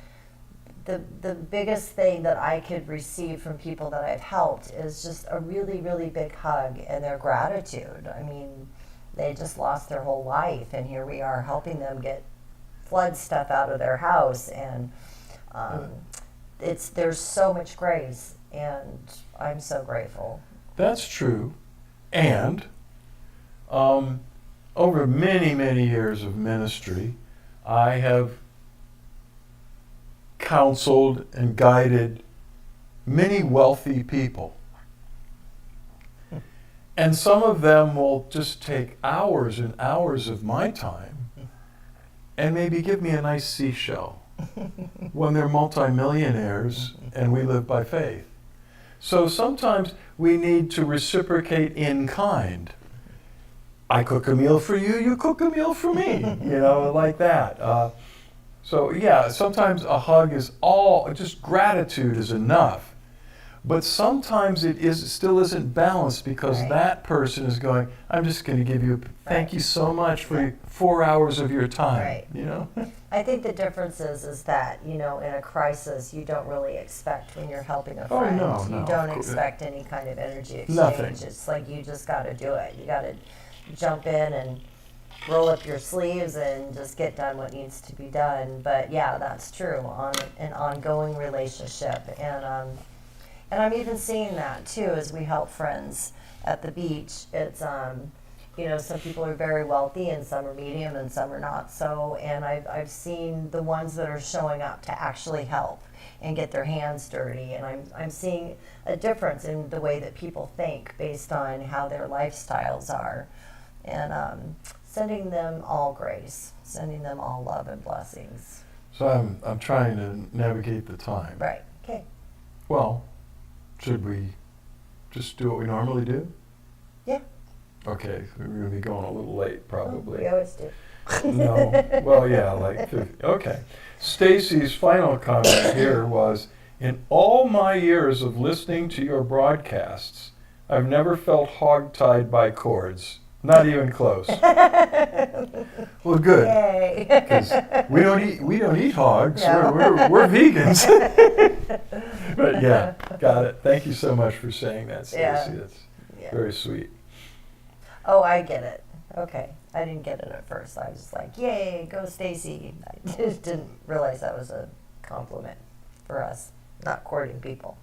S3: thing that I could receive from people that I've helped is just a really, really big hug and their gratitude. I mean, they just lost their whole life, and here we are helping them get flood stuff out of their house, and there's so much grace, and I'm so grateful.
S1: That's true. And over many, many years of ministry, I have counseled and guided many wealthy people. And some of them will just take hours and hours of my time and maybe give me a nice seashell when they're multimillionaires and we live by faith. So sometimes we need to reciprocate in kind. I cook a meal for you, you cook a meal for me, you know, like that. So yeah, sometimes a hug is just gratitude is enough. But sometimes it still isn't balanced because that person is going, I'm just going to give you, thank you so much for 4 hours of your time, you know?
S3: I think the difference is that, you know, in a crisis, you don't really expect when you're helping a friend.
S1: No,
S3: you don't expect any kind of energy exchange.
S1: Nothing.
S3: It's like you just got to do it. You got to jump in and roll up your sleeves and just get done what needs to be done. But yeah, that's true on an ongoing relationship. And I'm even seeing that too as we help friends at the beach. It's you know, some people are very wealthy and some are medium and some are not so. And I've seen the ones that are showing up to actually help and get their hands dirty. And I'm seeing a difference in the way that people think based on how their lifestyles are. And sending them all grace, sending them all love and blessings.
S1: So I'm trying to navigate the time.
S3: Right. Okay.
S1: Well, should we just do what we normally do?
S3: Yeah.
S1: Okay, we're going to be going a little late probably.
S3: We always do.
S1: No, well, yeah, like 50. Okay. Stacy's final comment here was, in all my years of listening to your broadcasts, I've never felt hogtied by cords. Not even close. Well, good.
S3: Yay.
S1: Because we don't eat hogs. No. We're vegans. But yeah, got it. Thank you so much for saying that, Stacy.
S3: Yeah.
S1: That's very sweet.
S3: Oh, I get it. Okay. I didn't get it at first. I was just like, yay, go Stacy. I just didn't realize that was a compliment for us, not courting people.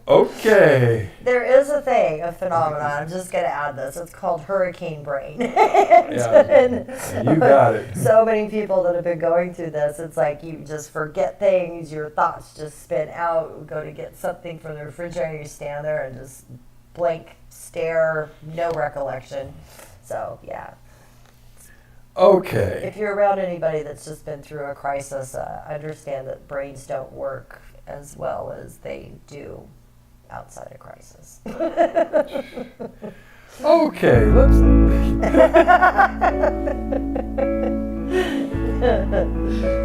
S1: Okay.
S3: There is a phenomenon, I'm just going to add this. It's called hurricane brain.
S1: Yeah, you got it.
S3: So many people that have been going through this, it's like you just forget things, your thoughts just spin out, go to get something from the refrigerator, you stand there and just blank stare, no recollection. So, yeah.
S1: Okay.
S3: If you're around anybody that's just been through a crisis, understand that brains don't work as well as they do outside a crisis.
S1: Okay, let's.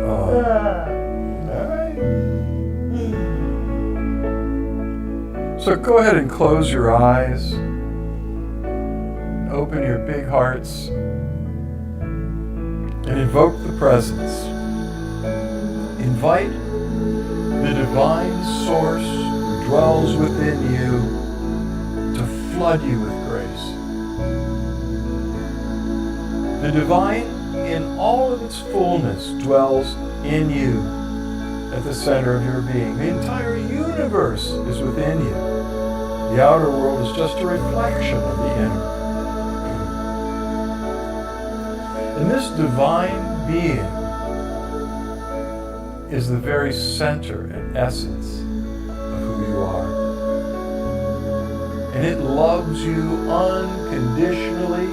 S1: All right. So go ahead and close your eyes. Open your big hearts and invoke the presence. Invite the divine source who dwells within you to flood you with grace. The divine in all of its fullness dwells in you at the center of your being. The entire universe is within you. The outer world is just a reflection of the inner. And this divine being is the very center and essence of who you are. And it loves you unconditionally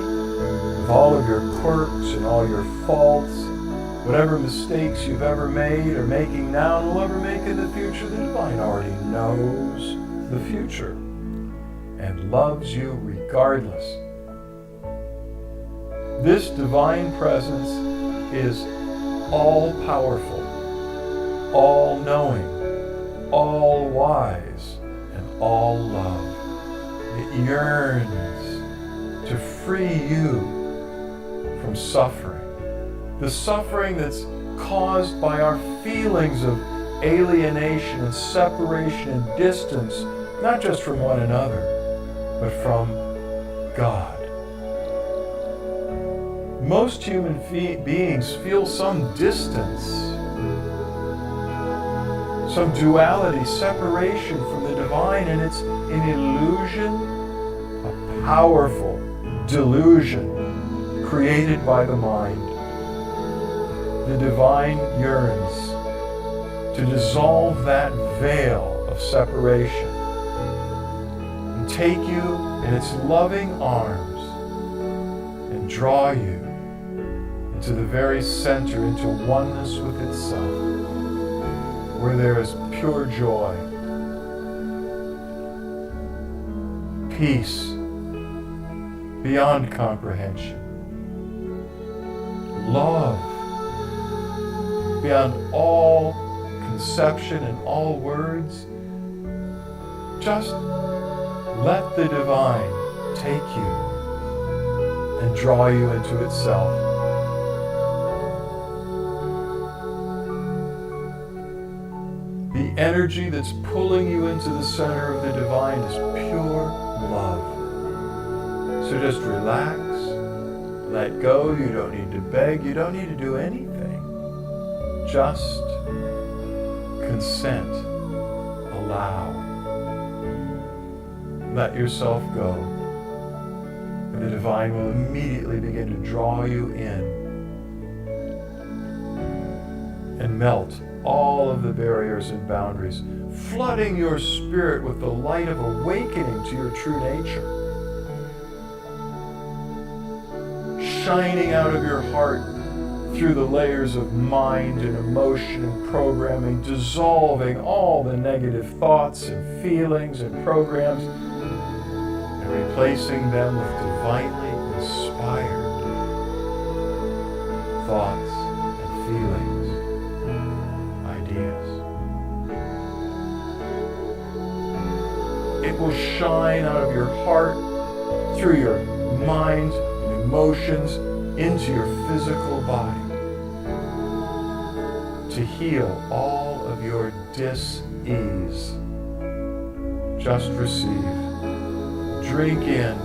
S1: with all of your quirks and all your faults, whatever mistakes you've ever made or making now and will ever make in the future. The divine already knows the future and loves you regardless. This divine presence is all-powerful, all-knowing, all-wise, and all-love. It yearns to free you from suffering. The suffering that's caused by our feelings of alienation and separation and distance, not just from one another, but from God. Most human beings feel some distance, some duality, separation from the divine, and it's an illusion, a powerful delusion created by the mind. The divine yearns to dissolve that veil of separation and take you in its loving arms and draw you into the very center, into oneness with itself, where there is pure joy, peace beyond comprehension, love beyond all conception and all words. Just let the divine take you and draw you into itself. The energy that's pulling you into the center of the divine is pure love. So just relax, let go. You don't need to beg, you don't need to do anything. Just consent, allow. Let yourself go. And the divine will immediately begin to draw you in and melt all of the barriers and boundaries, flooding your spirit with the light of awakening to your true nature, shining out of your heart through the layers of mind and emotion and programming, dissolving all the negative thoughts and feelings and programs and replacing them with divinely inspired thoughts and feelings, ideas. It will shine out of your heart, through your mind and emotions, into your physical body, to heal all of your dis-ease. Just receive. Drink in,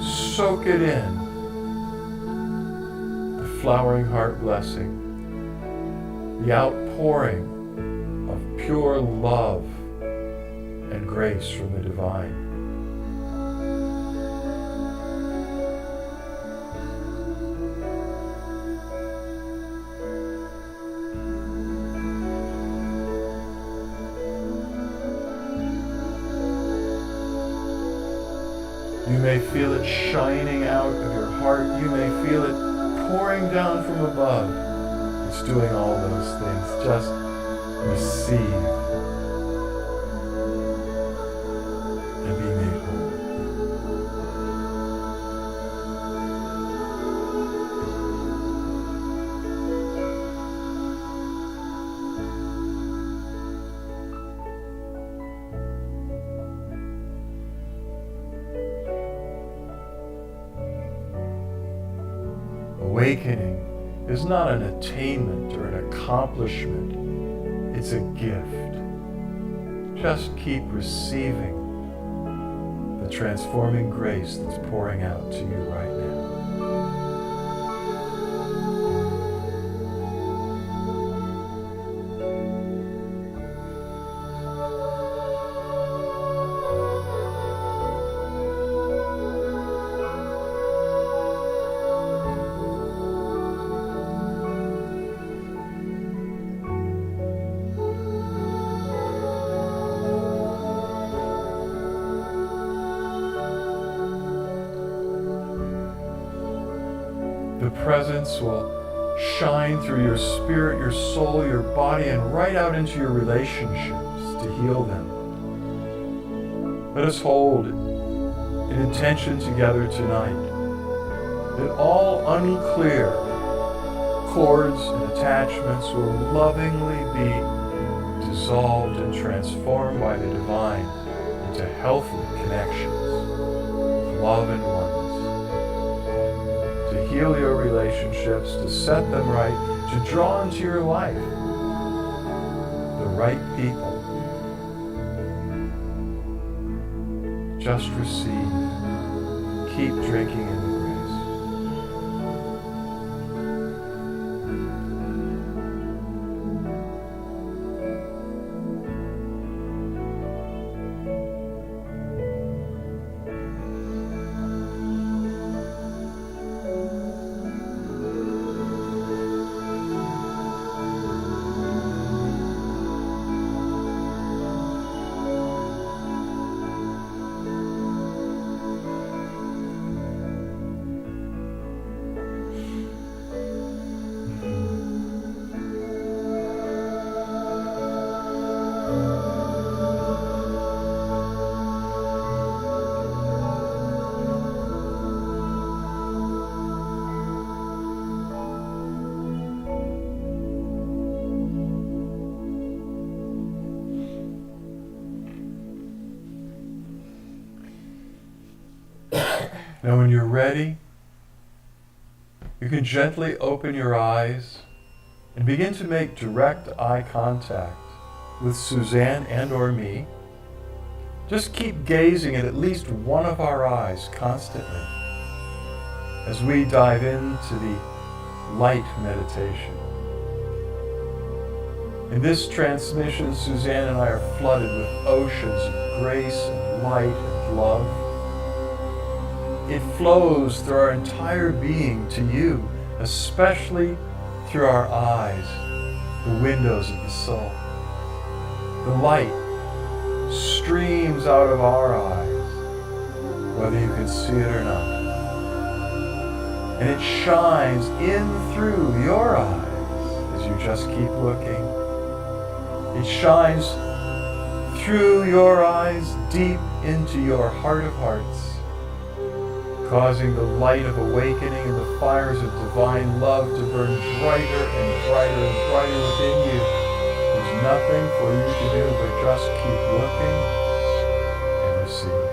S1: soak it in, the flowering heart blessing, the outpouring of pure love and grace from the divine. You may feel it shining out of your heart. You may feel it pouring down from above. It's doing all those things. Just receive and be made whole. Awakening is not an attainment or an accomplishment. It's a gift. Just keep receiving the transforming grace that's pouring out to you right now. presence will shine through your spirit, your soul, your body, and right out into your relationships to heal them. Let us hold an intention together tonight that all unclear cords and attachments will lovingly be dissolved and transformed by the divine into healthy connections of love and oneness. To heal your relationships, to set them right, to draw into your life the right people. Just receive. Keep drinking in the grace. Now when you're ready, you can gently open your eyes and begin to make direct eye contact with Suzanne and or me. Just keep gazing at least one of our eyes constantly as we dive into the light meditation. In this transmission, Suzanne and I are flooded with oceans of grace and light and love. It flows through our entire being to you, especially through our eyes, the windows of the soul. The light streams out of our eyes, whether you can see it or not. And it shines in through your eyes as you just keep looking. It shines through your eyes deep into your heart of hearts, causing the light of awakening and the fires of divine love to burn brighter and brighter and brighter within you. There's nothing for you to do but just keep looking and receive.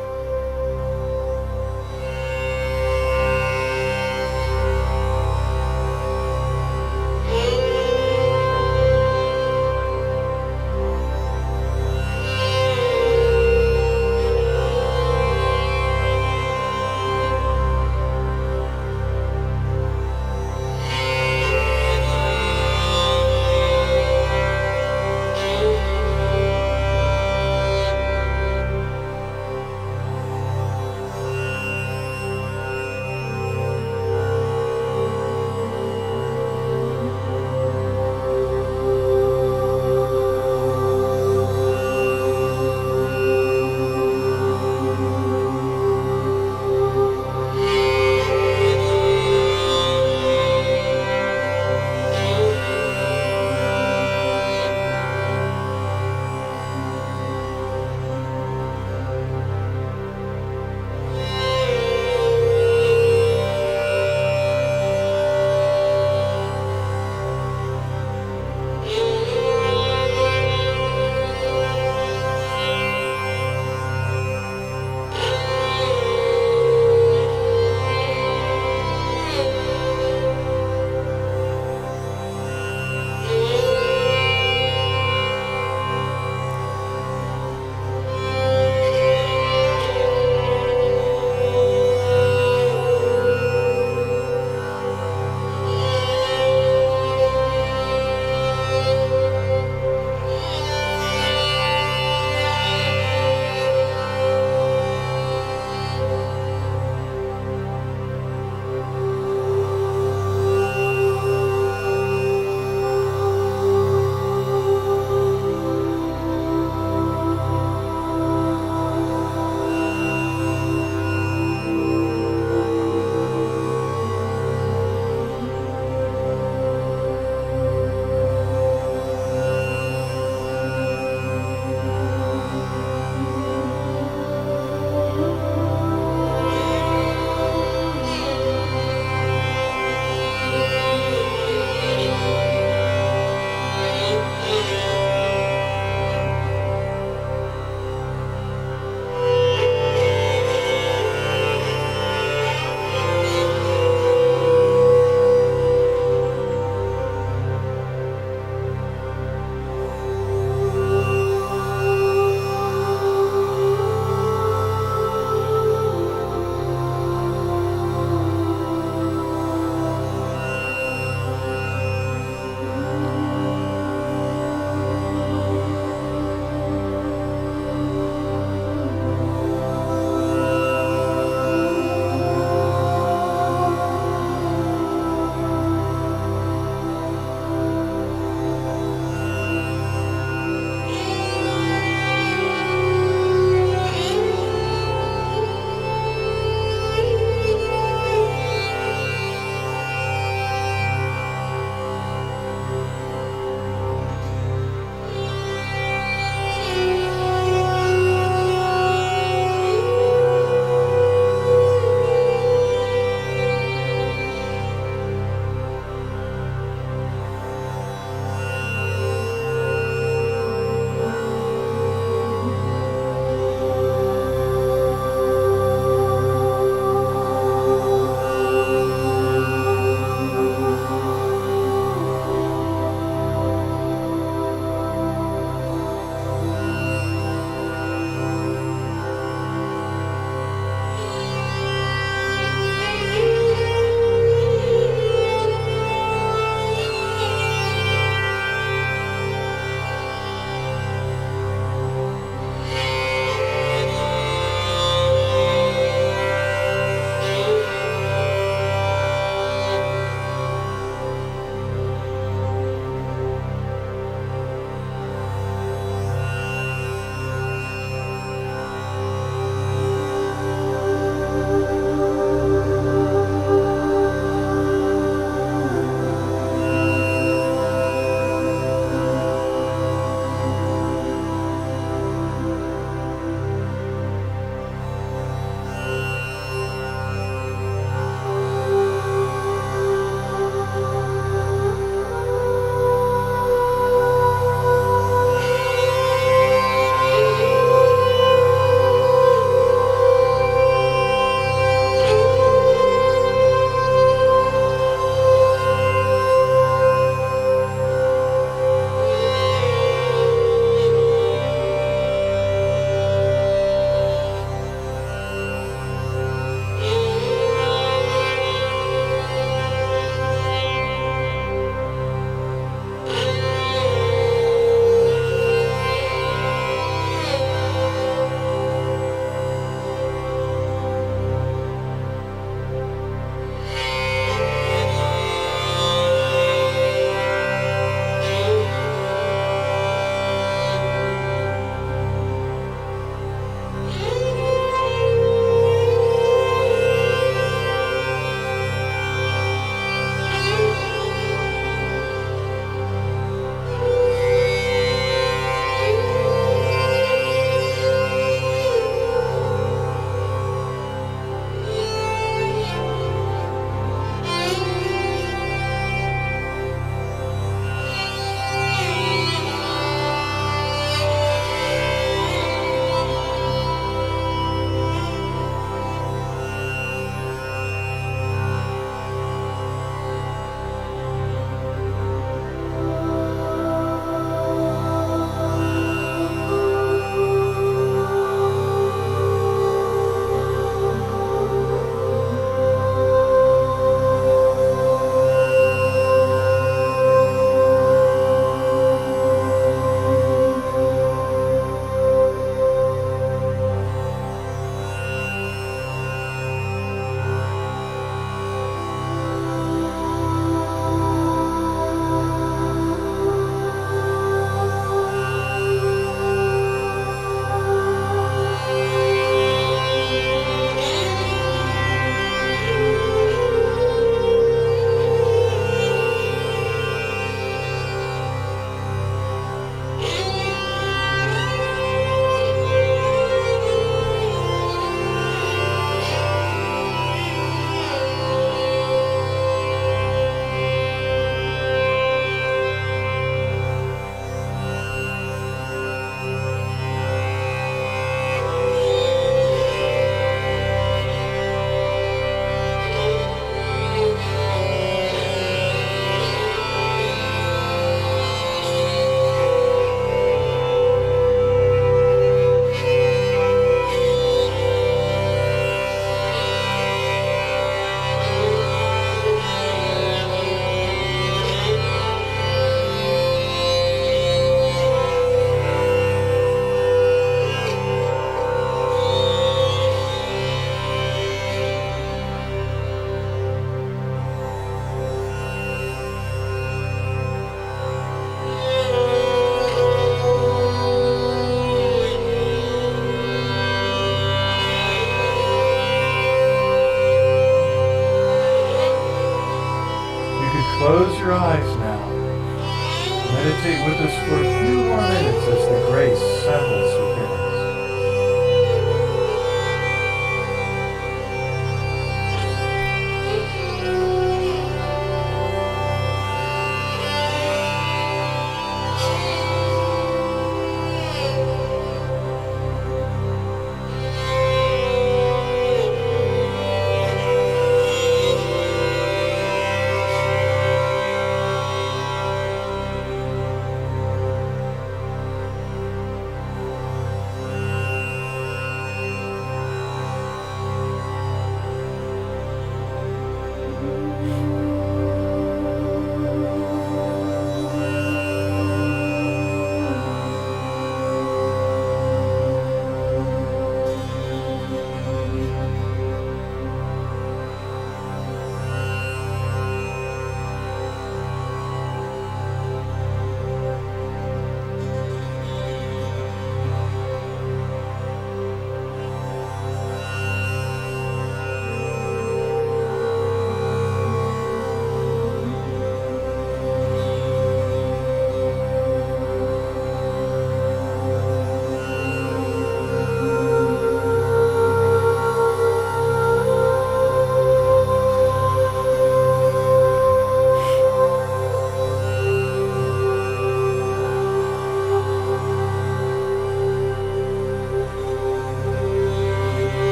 S1: meditate with us for a few more minutes as the grace settles within us.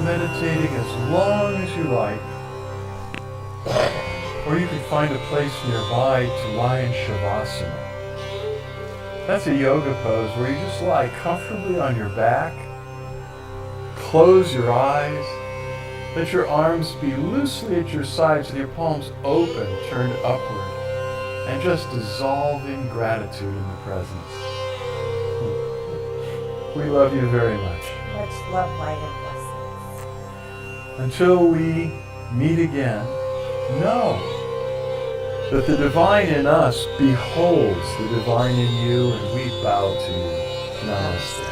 S1: Meditating as long as you like, or you can find a place nearby to lie in Shavasana. That's a yoga pose where you just lie comfortably on your back, close your eyes, let your arms be loosely at your sides with your palms open, turned upward, and just dissolve in gratitude in the presence. We love you very much.
S3: Much love, light, and blessings.
S1: Until we meet again, know that the divine in us beholds the divine in you, and we bow to you. Namaste.